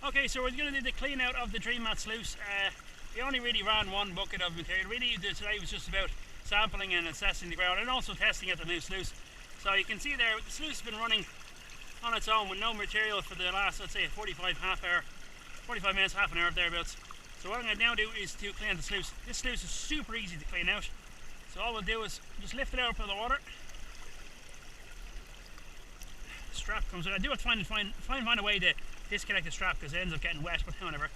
Okay, so we're going to do the clean out of the Dream Mat sluice. We only really ran one bucket of material. Really, today was just about sampling and assessing the ground and also testing out the new sluice. So you can see there, the sluice has been running on its own with no material for the last, let's say, 45 minutes, half an hour thereabouts. So what I'm going to now do is to clean the sluice. This sluice is super easy to clean out. So all we'll do is just lift it out of the water. The strap comes out. I do have to find a way to disconnect the strap because it ends up getting wet, but whatever.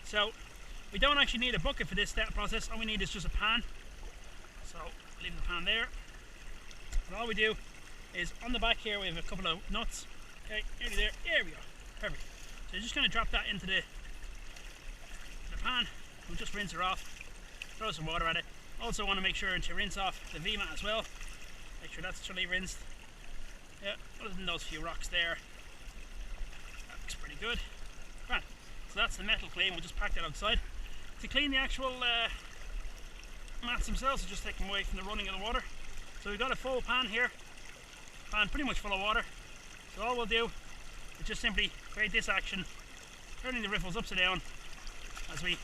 So we don't actually need a bucket for this step process. All we need is just a pan. So leave the pan there. And all we do is on the back here we have a couple of nuts. Okay, nearly there. There we go. Perfect. So you're just going to drop that into the pan. We'll just rinse her off. Throw some water at it. Also want to make sure to rinse off the V-mat as well. Make sure that's thoroughly rinsed. Yeah, other than those few rocks there. That looks pretty good. Right. So that's the metal clean. We'll just pack that outside. To clean the actual mats themselves, we'll just take them away from the running of the water. So we've got a full pan here. Pan pretty much full of water. So all we'll do is just simply create this action, turning the riffles upside down as we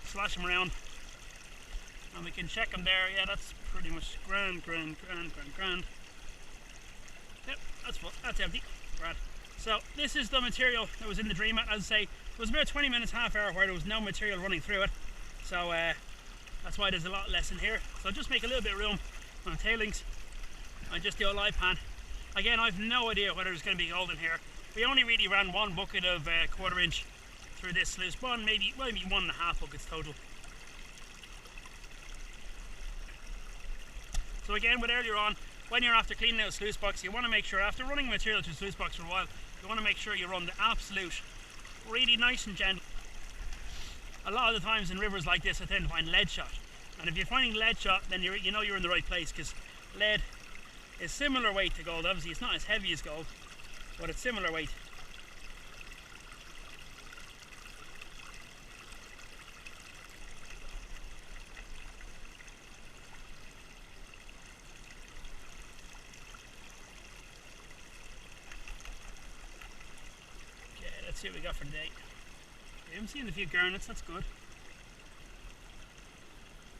slash them around. And we can check them there. Yeah, that's pretty much grand. Yep, that's full. That's empty. Right. So this is the material that was in the Dream Mat. As I say, it was about 20 minutes, half hour where there was no material running through it. So that's why there's a lot less in here. So just make a little bit of room on the tailings and just do a live pan. Again, I've no idea whether there's going to be gold in here. We only really ran one bucket of 1/4 inch through this sluice. Maybe 1.5 buckets total. So again, with earlier on, when you're after cleaning out a sluice box, you want to make sure, after running material through a sluice box for a while, you want to make sure you run the absolute really nice and gentle. A lot of the times in rivers like this, I tend to find lead shot. And if you're finding lead shot, then you know you're in the right place, because lead is similar weight to gold. Obviously, it's not as heavy as gold, but it's similar weight. Let's see what we got for today. Okay, I'm seeing a few garnets, that's good.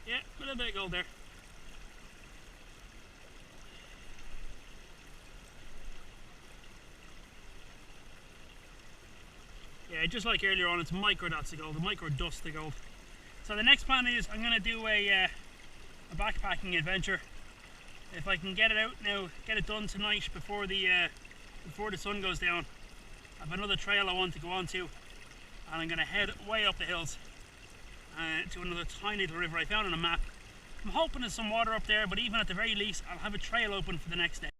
Yeah, a little bit of gold there. Yeah, just like earlier on, it's micro dots of gold, the micro dust of gold. So the next plan is I'm going to do a backpacking adventure. If I can get it out now, get it done tonight before the sun goes down. I have another trail I want to go on to, and I'm going to head way up the hills to another tiny little river I found on a map. I'm hoping there's some water up there, but even at the very least I'll have a trail open for the next day.